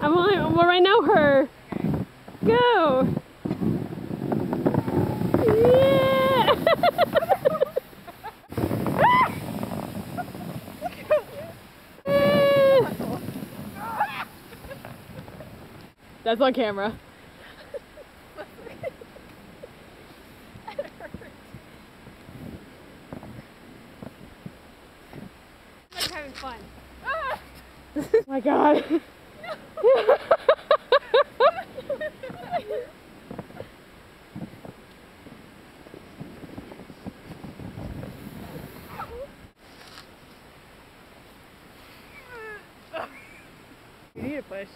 I'm only, well, right now her. Go. Yeah. That's on camera. I'm having fun. Oh my god. You need a push.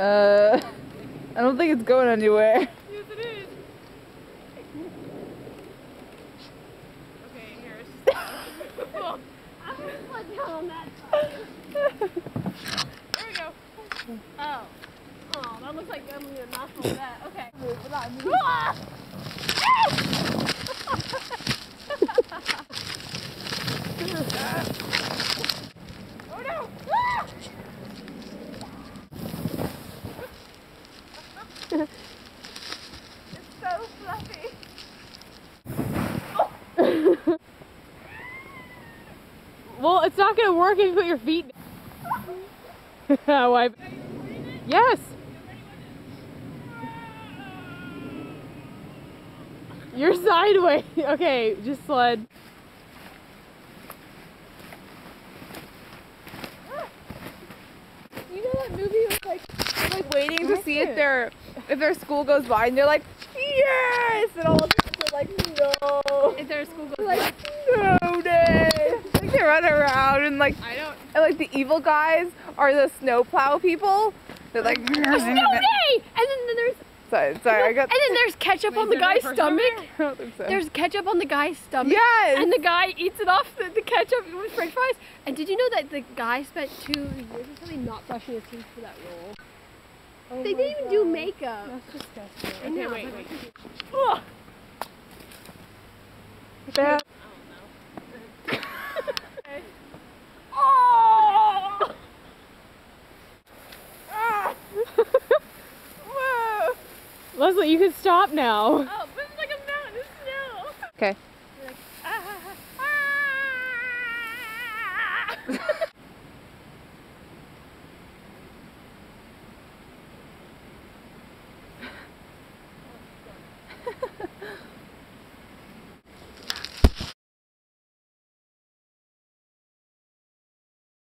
I don't think it's going anywhere. Yes, it is. Okay, here's. I'm gonna slide down on that side. There we go. Oh. Oh, that looks like I'm gonna knock on that. Okay. Oh no! It's so fluffy. Well, it's not gonna work if you put your feet down. Wipe. Yes. You're sideways. Okay, just sled. You know that movie was like waiting to see if their school goes by and they're like, yes! And all of them are like, no. If their school goes Like, no day. Like they run around and like, I don't. and like the evil guys are the snowplow people. They're like, Snow day! And then there's sorry, I got. and then there's ketchup on the guy's stomach. I don't think so. There's ketchup on the guy's stomach. Yes! And the guy eats it off the ketchup with french fries. And did you know that the guy spent 2 years or something not brushing his teeth for that role? Oh They my didn't even God. do makeup. That's disgusting. I know. wait. Ugh. Bad. Oh! Whoa. Leslie, you can stop now. Oh, but it's like a mountain of snow. Okay. You're like, ah, ah, ah.